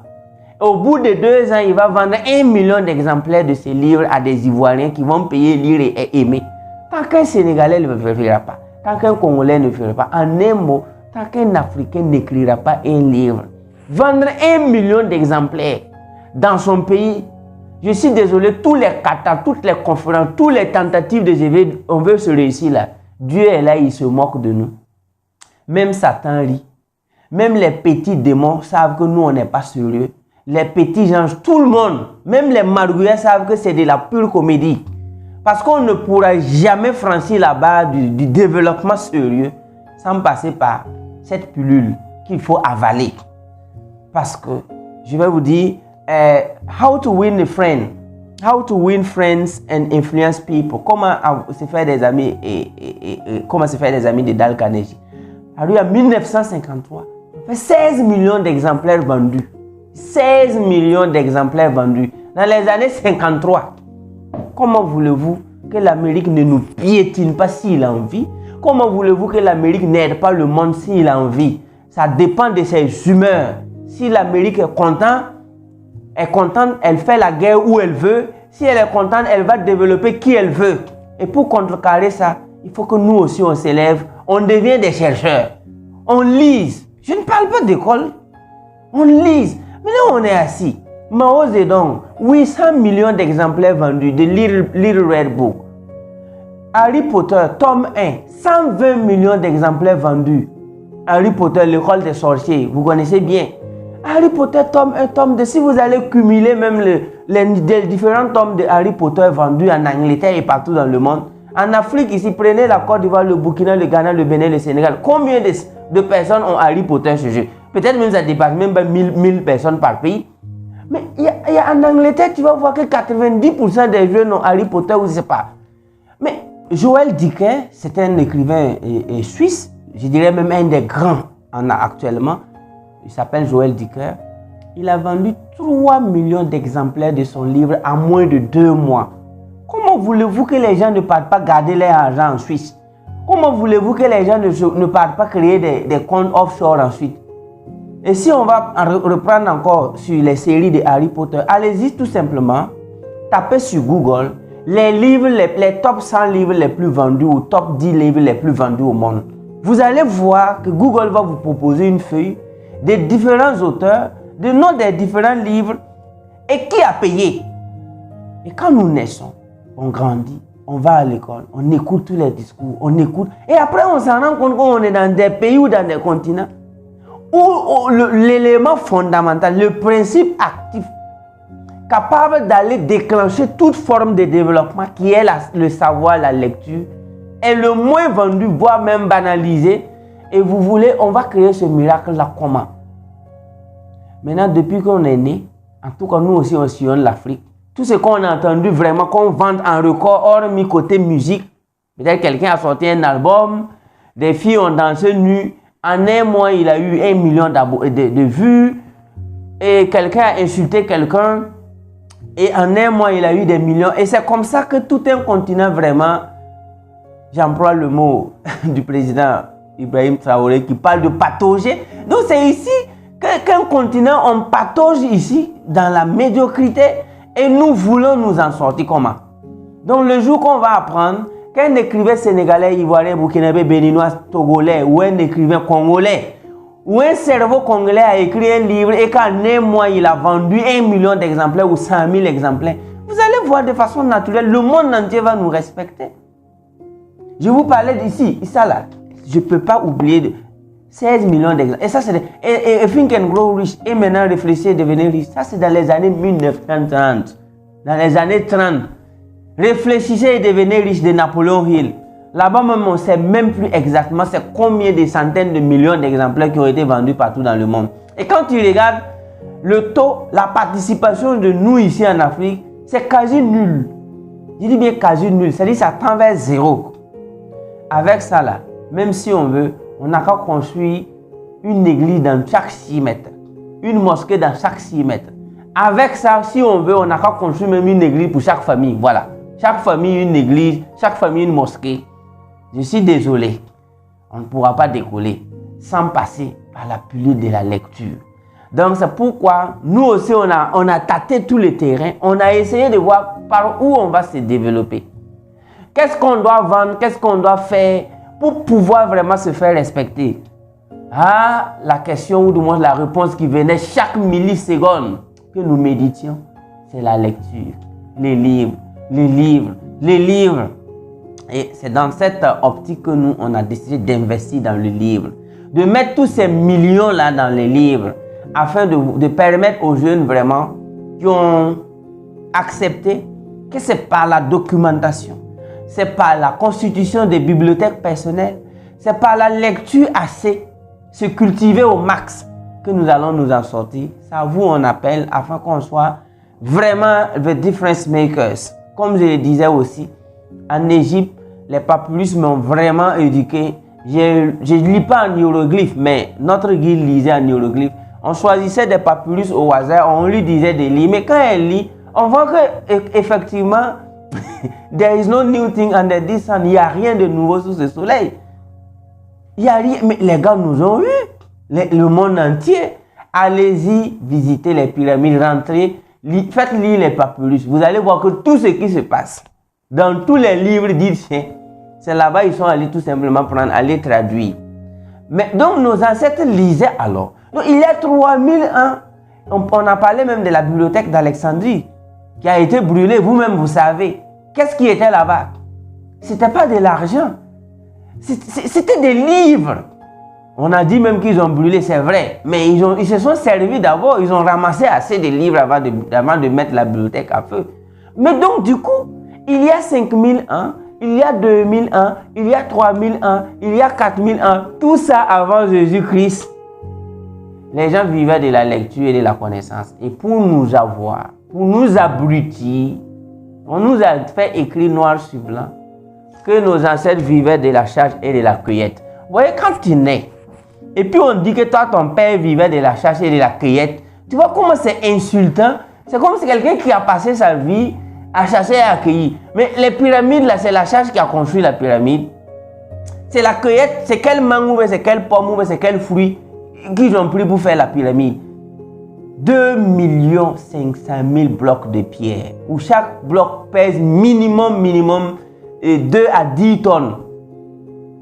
au bout de 2 ans, il va vendre 1 million d'exemplaires de ce livre à des Ivoiriens qui vont payer, lire et aimer. Tant qu'un Sénégalais ne le fera pas, tant qu'un Congolais ne le fera pas, en un mot, tant qu'un Africain n'écrira pas un livre, vendre 1 million d'exemplaires dans son pays, je suis désolé, tous les katas, toutes les conférences, toutes les tentatives de GV, on veut se réussir là. Dieu est là, il se moque de nous. Même Satan rit. Même les petits démons savent que nous, on n'est pas sérieux. Les petits anges, tout le monde, même les marguerits savent que c'est de la pure comédie. Parce qu'on ne pourra jamais franchir la barre du développement sérieux sans passer par cette pilule qu'il faut avaler. Parce que, je vais vous dire, how to win a friend. How to win friends and influence people. Comment se faire des amis comment se faire des amis de Dale Carnegie. Alors, en 1953, on fait 16 millions d'exemplaires vendus. 16 millions d'exemplaires vendus. Dans les années 53, comment voulez-vous que l'Amérique ne nous piétine pas s'il a envie? Comment voulez-vous que l'Amérique n'aide pas le monde s'il a envie? Ça dépend de ses humeurs. Si l'Amérique est contente, elle fait la guerre où elle veut. Si elle est contente, elle va développer qui elle veut. Et pour contrecarrer ça, il faut que nous aussi on s'élève, on devient des chercheurs. On lise. Je ne parle pas d'école. On lise. Mais là on est assis. Mao Zedong, 800 millions d'exemplaires vendus de Little Red Book. Harry Potter, tome 1, 120 millions d'exemplaires vendus. Harry Potter, l'école des sorciers, vous connaissez bien. Harry Potter, tome 1, tome 2, si vous allez cumuler même les différents tomes de Harry Potter vendus en Angleterre et partout dans le monde, en Afrique, ici, prenez la Côte d'Ivoire, le Burkina, le Ghana, le Bénin, le Sénégal. Combien de personnes ont Harry Potter ce jeu? Peut-être même ça dépasse même pas 1000 personnes par pays. Mais en Angleterre, tu vas voir que 90% des jeunes ont Harry Potter ou je ne sais pas. Mais Joël Dicker, c'est un écrivain suisse, je dirais même un des grands actuellement. Il s'appelle Joël Dicker. Il a vendu 3 millions d'exemplaires de son livre en moins de 2 mois. Comment voulez-vous que les gens ne partent pas garder leur argent en Suisse? Comment voulez-vous que les gens ne partent pas créer des comptes offshore ensuite? Et si on va reprendre encore sur les séries de Harry Potter, allez-y tout simplement, tapez sur Google les livres, les top 100 livres les plus vendus ou top 10 livres les plus vendus au monde. Vous allez voir que Google va vous proposer une feuille des différents auteurs, des noms des différents livres et qui a payé. Et quand nous naissons, on grandit, on va à l'école, on écoute tous les discours, on écoute. Et après, on s'en rend compte qu'on est dans des pays ou dans des continents où l'élément fondamental, le principe actif, capable d'aller déclencher toute forme de développement qui est le savoir, la lecture, est le moins vendu, voire même banalisé. Et vous voulez, on va créer ce miracle-là comment? Maintenant, depuis qu'on est né, en tout cas nous aussi on sillonne l'Afrique, tout ce qu'on a entendu vraiment, qu'on vende en record, hormis côté musique, peut-être quelqu'un a sorti un album, des filles ont dansé nues, en un mois il a eu 1 million de vues, et quelqu'un a insulté quelqu'un, et en un mois il a eu des millions, et c'est comme ça que tout un continent vraiment, j'emploie le mot du président Ibrahim Traoré qui parle de patauger. Donc c'est ici qu'un continent, on patauge ici dans la médiocrité et nous voulons nous en sortir comment? Donc le jour qu'on va apprendre qu'un écrivain sénégalais, ivoirien, burkinabé, béninois, togolais ou un écrivain congolais ou un cerveau congolais a écrit un livre et qu'en un mois il a vendu 1 million d'exemplaires ou 100 000 exemplaires, vous allez voir de façon naturelle, le monde entier va nous respecter. Je vous parlais d'ici, ça là, je ne peux pas oublier de 16 millions d'exemplaires. Et ça c'est et Think and Grow Rich et maintenant réfléchir et devenir riche. Ça c'est dans les années 1930. Dans les années 30. Réfléchissez et devenez riche de Napoléon Hill. Là-bas même on ne sait même plus exactement c'est combien de centaines de millions d'exemplaires qui ont été vendus partout dans le monde. Et quand tu regardes le taux, la participation de nous ici en Afrique, c'est quasi nul. Je dis bien quasi nul, c'est-à-dire ça tend vers zéro. Avec ça là, même si on veut, on n'a qu'à construire une église dans chaque 6 mètres, une mosquée dans chaque 6 mètres. Avec ça, si on veut, on n'a qu'à construire même une église pour chaque famille. Voilà, chaque famille une église, chaque famille une mosquée. Je suis désolé, on ne pourra pas décoller sans passer par la pilule de la lecture. Donc c'est pourquoi nous aussi on a tâté tous les terrains, on a essayé de voir par où on va se développer. Qu'est-ce qu'on doit vendre, qu'est-ce qu'on doit faire pour pouvoir vraiment se faire respecter? Ah, la question ou du moins la réponse qui venait chaque milliseconde que nous méditions, c'est la lecture, les livres, les livres, les livres. Et c'est dans cette optique que nous, on a décidé d'investir dans le livre, de mettre tous ces millions-là dans les livres, afin de permettre aux jeunes vraiment qui ont accepté que c'est par la documentation, c'est par la constitution des bibliothèques personnelles, c'est par la lecture assez se cultiver au max, que nous allons nous en sortir. C'est à vous on appelle afin qu'on soit vraiment the difference makers. Comme je le disais aussi, en Égypte, les papyrus m'ont vraiment éduqué. Je ne lis pas en hiéroglyphe, mais notre guide lisait en hiéroglyphe. On choisissait des papyrus au hasard, on lui disait de lire. Mais quand elle lit, on voit que effectivement, there is no new thing under the sun. Il n'y a rien de nouveau sous ce soleil. Il n'y a rien. Mais les gars nous ont eu. Le monde entier. Allez-y visiter les pyramides, rentrez, faites lire les papyrus. Vous allez voir que tout ce qui se passe dans tous les livres d'Égyptiens, c'est là-bas ils sont allés tout simplement prendre, aller traduire. Mais donc nos ancêtres lisaient alors. Donc il y a 3000 ans, on a parlé même de la bibliothèque d'Alexandrie qui a été brûlée. Vous-même vous savez. Qu'est-ce qui était là-bas? C'était pas de l'argent. C'était des livres. On a dit même qu'ils ont brûlé, c'est vrai. Mais ils se sont servis d'abord, ils ont ramassé assez de livres avant de mettre la bibliothèque à feu. Mais donc du coup, il y a 5000 ans, il y a 2000 ans, il y a 3000 ans, il y a 4000 ans, tout ça avant Jésus-Christ. Les gens vivaient de la lecture et de la connaissance. Et pour nous avoir, pour nous abrutir, on nous a fait écrire noir sur blanc que nos ancêtres vivaient de la charge et de la cueillette. Vous voyez, quand tu nais, et puis on dit que toi, ton père vivait de la charge et de la cueillette, tu vois comment c'est insultant? C'est comme si quelqu'un qui a passé sa vie à chasser et à cueillir. Mais les pyramides, là, c'est la charge qui a construit la pyramide. C'est la cueillette, c'est quel mangue, c'est quelle pomme, c'est quel fruit qu'ils ont pris pour faire la pyramide. 2 500 000 blocs de pierre, où chaque bloc pèse minimum 2 à 10 tonnes.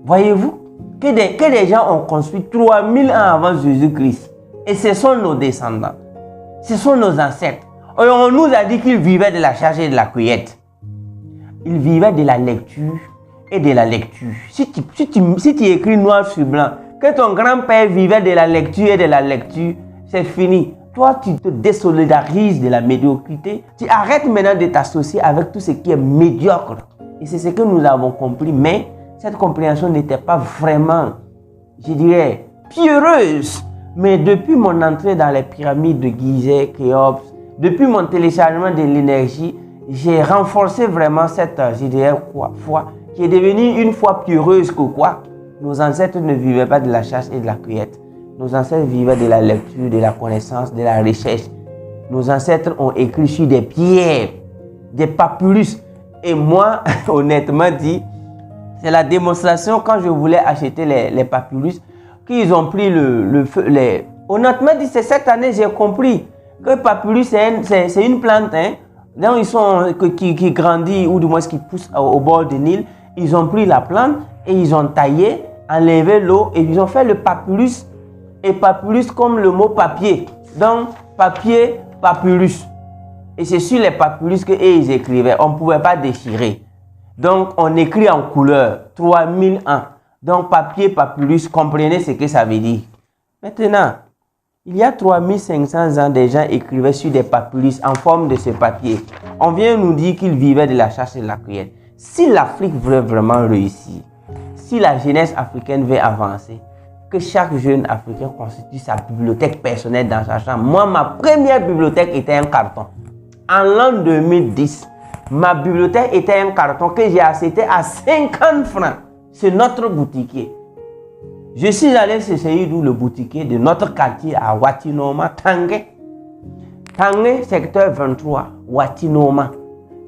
Voyez-vous que des gens ont construit 3000 ans avant Jésus-Christ. Et ce sont nos descendants. Ce sont nos ancêtres. Et on nous a dit qu'ils vivaient de la charge et de la cueillette. Ils vivaient de la lecture et de la lecture. Si tu écris noir sur blanc, que ton grand-père vivait de la lecture et de la lecture, c'est fini. Toi, tu te désolidarises de la médiocrité. Tu arrêtes maintenant de t'associer avec tout ce qui est médiocre. Et c'est ce que nous avons compris. Mais cette compréhension n'était pas vraiment, je dirais, pieuse. Mais depuis mon entrée dans les pyramides de Gizeh, Khéops, depuis mon téléchargement de l'énergie, j'ai renforcé vraiment cette, je dirais, foi qui est devenue une foi pieuse que quoi. Nos ancêtres ne vivaient pas de la chasse et de la cueillette. Nos ancêtres vivaient de la lecture, de la connaissance, de la recherche. Nos ancêtres ont écrit sur des pierres, des papyrus. Et moi, honnêtement dit, c'est la démonstration quand je voulais acheter les papyrus, qu'ils ont pris le feu. Honnêtement dit, c'est cette année j'ai compris que le papyrus c'est une plante. Hein, donc ils sont, qui grandit ou du moins qui pousse au bord du Nil. Ils ont pris la plante et ils ont taillé, enlevé l'eau et ils ont fait le papyrus. Et papyrus comme le mot papier. Donc papier, papyrus. Et c'est sur les papyrus qu'ils écrivaient. On ne pouvait pas déchirer. Donc on écrit en couleur. 3000 ans. Donc papier, papyrus, comprenez ce que ça veut dire. Maintenant, il y a 3500 ans, des gens écrivaient sur des papyrus en forme de ce papier. On vient nous dire qu'ils vivaient de la chasse et de la cueillette. Si l'Afrique veut vraiment réussir, si la jeunesse africaine veut avancer, que chaque jeune Africain constitue sa bibliothèque personnelle dans sa chambre. Moi, ma première bibliothèque était un carton. En l'an 2010, ma bibliothèque était un carton que j'ai acheté à 50 francs. C'est notre boutiquier. Je suis allé chez Seydou, le boutiquier de notre quartier à Watinoma, Tangué. Tangué, secteur 23, Watinoma.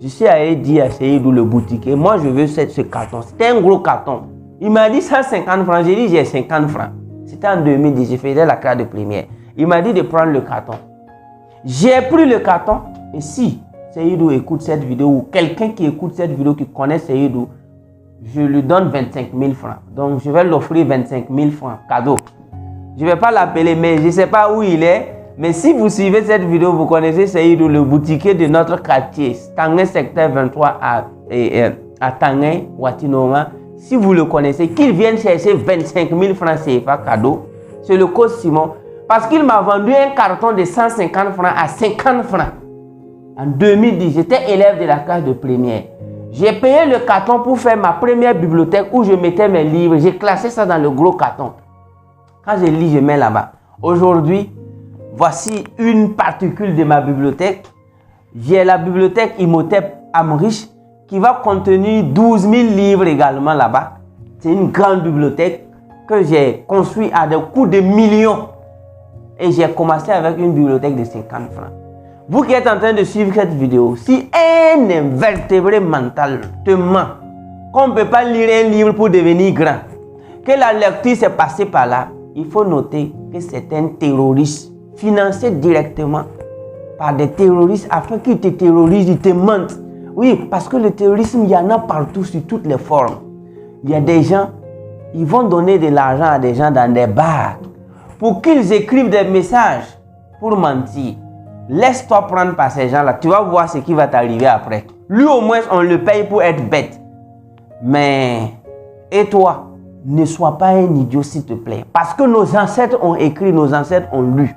Je suis allé dire à Seydou, le boutiquier, moi je veux ce carton. C'était un gros carton. Il m'a dit 150 francs. J'ai dit j'ai 50 francs. C'était en 2010, je faisais la classe de première. Il m'a dit de prendre le carton. J'ai pris le carton. Et si Seydou écoute cette vidéo ou quelqu'un qui écoute cette vidéo qui connaît Seydou, je lui donne 25 000 francs. Donc je vais l'offrir 25 000 francs cadeau. Je ne vais pas l'appeler, mais je ne sais pas où il est. Mais si vous suivez cette vidéo, vous connaissez Seydou, le boutiquier de notre quartier, Tangué secteur 23 à Tangué, Watinoma. Si vous le connaissez, qu'il vienne chercher 25 000 francs CFA cadeau, c'est le code Simon. Parce qu'il m'a vendu un carton de 150 francs à 50 francs. En 2010, j'étais élève de la classe de première. J'ai payé le carton pour faire ma première bibliothèque où je mettais mes livres. J'ai classé ça dans le gros carton. Quand je lis, je mets là-bas. Aujourd'hui, voici une particule de ma bibliothèque. J'ai la bibliothèque Imhotep Amrich qui va contenir 12 000 livres également là-bas. C'est une grande bibliothèque que j'ai construite à des coûts de millions. Et j'ai commencé avec une bibliothèque de 50 francs. Vous qui êtes en train de suivre cette vidéo, si un invertébré mental te ment qu'on ne peut pas lire un livre pour devenir grand, que la lecture s'est passée par là, il faut noter que c'est un terroriste financé directement par des terroristes afin qu'ils te terrorisent, ils te mentent. Oui, parce que le terrorisme, il y en a partout sur toutes les formes. Il y a des gens, ils vont donner de l'argent à des gens dans des bars pour qu'ils écrivent des messages pour mentir. Laisse-toi prendre par ces gens-là, tu vas voir ce qui va t'arriver après. Lui au moins, on le paye pour être bête. Mais, et toi, ne sois pas un idiot s'il te plaît. Parce que nos ancêtres ont écrit, nos ancêtres ont lu.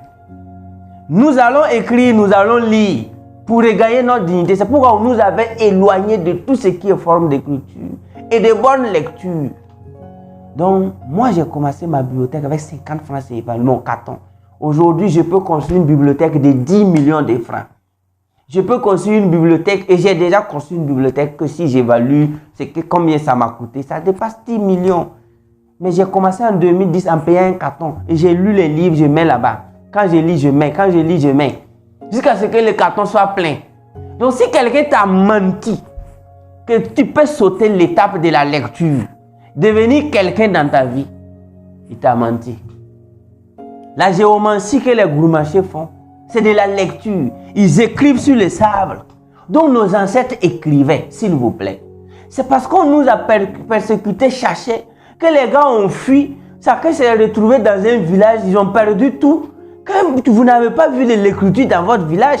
Nous allons écrire, nous allons lire pour regagner notre dignité. C'est pourquoi on nous avait éloignés de tout ce qui est forme d'écriture et de bonnes lectures. Donc, moi j'ai commencé ma bibliothèque avec 50 francs CFA, mon carton. Aujourd'hui, je peux construire une bibliothèque de 10 millions de francs. Je peux construire une bibliothèque et j'ai déjà construit une bibliothèque que si j'évalue, c'est que combien ça m'a coûté, ça dépasse 10 millions. Mais j'ai commencé en 2010 en payant un carton et j'ai lu les livres, je mets là-bas. Quand je lis, je mets. Quand je lis, je mets. Jusqu'à ce que le carton soit plein. Donc si quelqu'un t'a menti, que tu peux sauter l'étape de la lecture, devenir quelqu'un dans ta vie, il t'a menti. La géomancie que les gourmachers font, c'est de la lecture. Ils écrivent sur le sable. Donc nos ancêtres écrivaient, s'il vous plaît. C'est parce qu'on nous a persécutés, cherchés, que les gars ont fui. Chacun s'est retrouvé dans un village, ils ont perdu tout. Que vous n'avez pas vu de l'écriture dans votre village.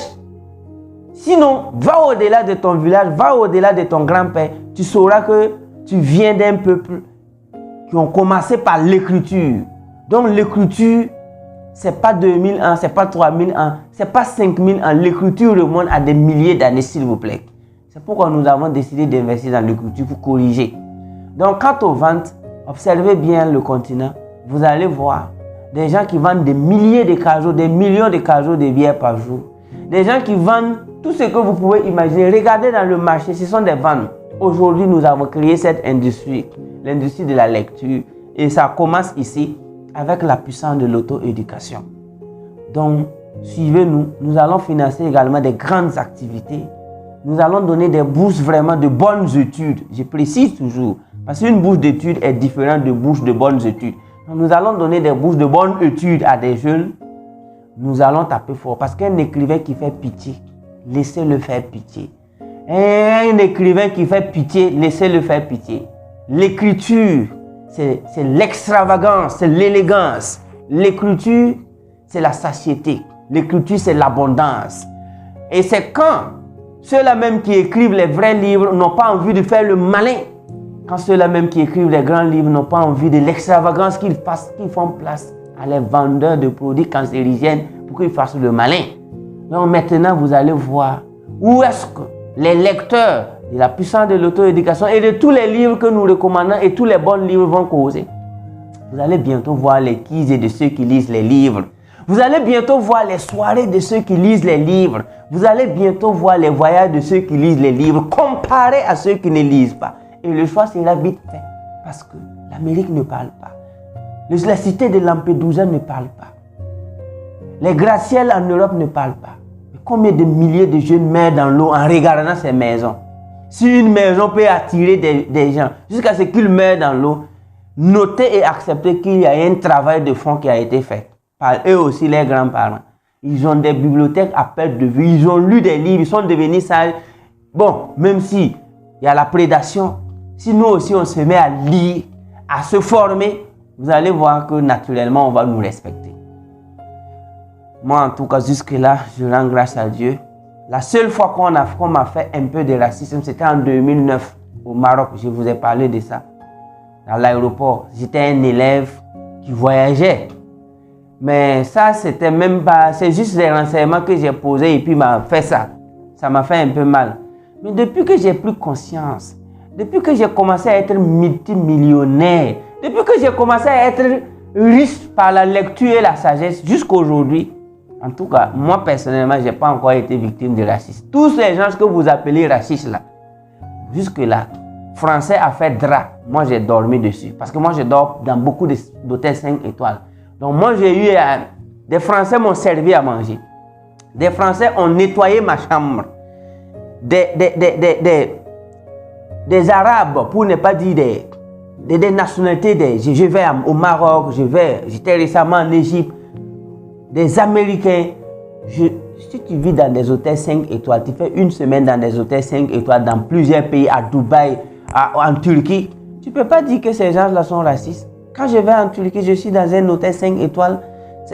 Sinon, va au-delà de ton village, va au-delà de ton grand-père. Tu sauras que tu viens d'un peuple qui ont commencé par l'écriture. Donc l'écriture, c'est pas 2000 ans, c'est pas 3000 ans, c'est pas 5000 ans. L'écriture remonte à des milliers d'années, s'il vous plaît. C'est pourquoi nous avons décidé d'investir dans l'écriture pour corriger. Donc, quant aux ventes, observez bien le continent. Vous allez voir des gens qui vendent des milliers de cajots, des millions de cajots de bière par jour. Des gens qui vendent tout ce que vous pouvez imaginer. Regardez dans le marché, ce sont des ventes. Aujourd'hui, nous avons créé cette industrie, l'industrie de la lecture. Et ça commence ici avec la puissance de l'auto-éducation. Donc, suivez-nous. Nous allons financer également des grandes activités. Nous allons donner des bourses vraiment de bonnes études. Je précise toujours, parce qu'une bourse d'études est différente de bourse de bonnes études. Donc, nous allons donner des bourses de bonnes études à des jeunes. Nous allons taper fort. Parce qu'un écrivain qui fait pitié, laissez-le faire pitié. Un écrivain qui fait pitié, laissez-le faire pitié. L'écriture, c'est l'extravagance, c'est l'élégance. L'écriture, c'est la satiété. L'écriture, c'est l'abondance. Et c'est quand ceux-là même qui écrivent les vrais livres n'ont pas envie de faire le malin. Quand ceux-là même qui écrivent les grands livres n'ont pas envie de l'extravagance qu'ils font place à les vendeurs de produits cancérigènes pour qu'ils fassent le malin. Donc maintenant, vous allez voir où est-ce que les lecteurs de la puissance de l'auto-éducation et de tous les livres que nous recommandons et tous les bons livres vont causer. Vous allez bientôt voir les quiz de ceux qui lisent les livres. Vous allez bientôt voir les soirées de ceux qui lisent les livres. Vous allez bientôt voir les voyages de ceux qui lisent les livres comparés à ceux qui ne lisent pas. Et le choix sera vite fait parce que l'Amérique ne parle pas. La cité de Lampedusa ne parle pas. Les gratte-ciels en Europe ne parlent pas. Mais combien de milliers de jeunes meurent dans l'eau en regardant ces maisons? Si une maison peut attirer des gens jusqu'à ce qu'ils meurent dans l'eau, notez et acceptez qu'il y a un travail de fond qui a été fait par eux aussi, les grands-parents. Ils ont des bibliothèques à perte de vue, ils ont lu des livres, ils sont devenus sages. Bon, même si il y a la prédation, si nous aussi on se met à lire, à se former, vous allez voir que naturellement on va nous respecter. Moi en tout cas jusque-là, je rends grâce à Dieu. La seule fois qu'on m'a fait un peu de racisme, c'était en 2009 au Maroc. Je vous ai parlé de ça. Dans l'aéroport, j'étais un élève qui voyageait. Mais ça, c'était même pas... C'est juste des renseignements que j'ai posés et puis il m'a fait ça. Ça m'a fait un peu mal. Mais depuis que j'ai pris conscience, depuis que j'ai commencé à être multimillionnaire, depuis que j'ai commencé à être riche par la lecture et la sagesse jusqu'à aujourd'hui. En tout cas, moi personnellement, je n'ai pas encore été victime de racisme. Tous ces gens que vous appelez racistes là, jusque-là, Français a fait drap. Moi, j'ai dormi dessus. Parce que moi, je dors dans beaucoup d'hôtels 5 étoiles. Donc, moi, j'ai eu... des Français m'ont servi à manger. Des Français ont nettoyé ma chambre. Des Arabes, pour ne pas dire des nationalités. Je vais au Maroc, j'étais récemment en Égypte. Des Américains. Si tu vis dans des hôtels 5 étoiles, tu fais une semaine dans des hôtels 5 étoiles dans plusieurs pays, à Dubaï, en Turquie, tu ne peux pas dire que ces gens-là sont racistes. Quand je vais en Turquie, je suis dans un hôtel 5 étoiles.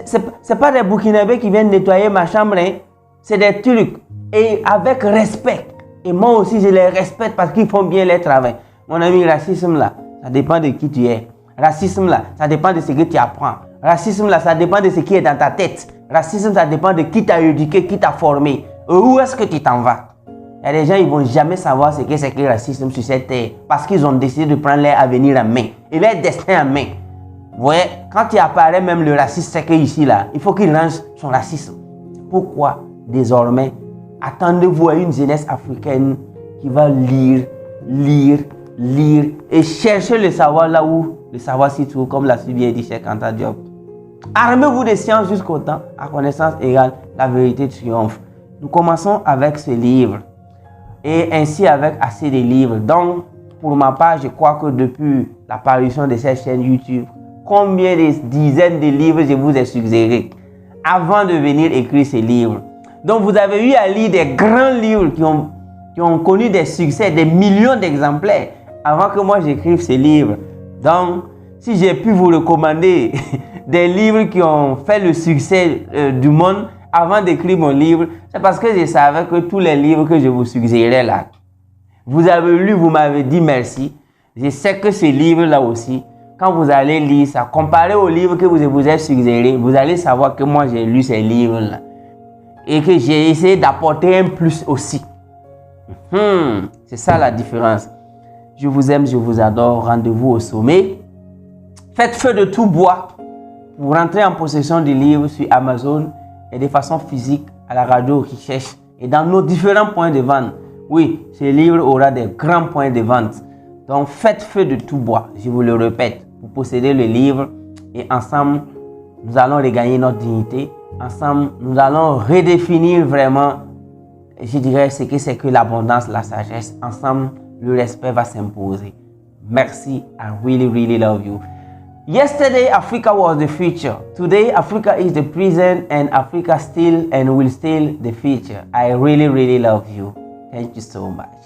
Ce n'est pas des Burkinabés qui viennent nettoyer ma chambre, hein. C'est des Turcs. Et avec respect. Et moi aussi, je les respecte parce qu'ils font bien leur travail. Mon ami, racisme là, ça dépend de qui tu es. Racisme là, ça dépend de ce que tu apprends. Racisme là, ça dépend de ce qui est dans ta tête. Racisme, ça dépend de qui t'a éduqué, qui t'a formé. Où est-ce que tu t'en vas? Il y a des gens, ils ne vont jamais savoir ce que c'est que le racisme sur cette terre parce qu'ils ont décidé de prendre leur avenir en main et leur destin en main. Vous voyez, quand il apparaît même le raciste, c'est qu'ici, là, il faut qu'il range son racisme. Pourquoi, désormais, attendez-vous à une jeunesse africaine qui va lire et chercher le savoir là où le savoir s'y trouve, comme l'a si bien dit Cheikh Anta Diop. Armez-vous de science jusqu'au temps, à connaissance égale, la vérité triomphe. Nous commençons avec ce livre. Et ainsi avec assez de livres. Donc, pour ma part, je crois que depuis l'apparition de cette chaîne YouTube, combien de dizaines de livres je vous ai suggérés avant de venir écrire ces livres. Donc, vous avez eu à lire des grands livres qui ont connu des succès, des millions d'exemplaires avant que moi j'écrive ces livres. Donc, si j'ai pu vous recommander des livres qui ont fait le succès du monde avant d'écrire mon livre, c'est parce que je savais que tous les livres que je vous suggérais là, vous avez lu, vous m'avez dit merci. Je sais que ces livres-là aussi, quand vous allez lire ça, comparé aux livres que je vous ai suggérés, vous allez savoir que moi j'ai lu ces livres-là et que j'ai essayé d'apporter un plus aussi. C'est ça la différence. Je vous aime, je vous adore. Rendez-vous au sommet. Faites feu de tout bois pour rentrer en possession du livre sur Amazon et de façon physique à la radio qui cherche et dans nos différents points de vente. Oui, ce livre aura des grands points de vente. Donc faites feu de tout bois, je vous le répète, pour posséder le livre et ensemble, nous allons regagner notre dignité. Ensemble, nous allons redéfinir vraiment, je dirais, ce que c'est que l'abondance, la sagesse. Ensemble, le respect va s'imposer. Merci, I really love you. Yesterday, Africa was the future. Today, Africa is the present and Africa still and will still the future. I really love you. Thank you so much.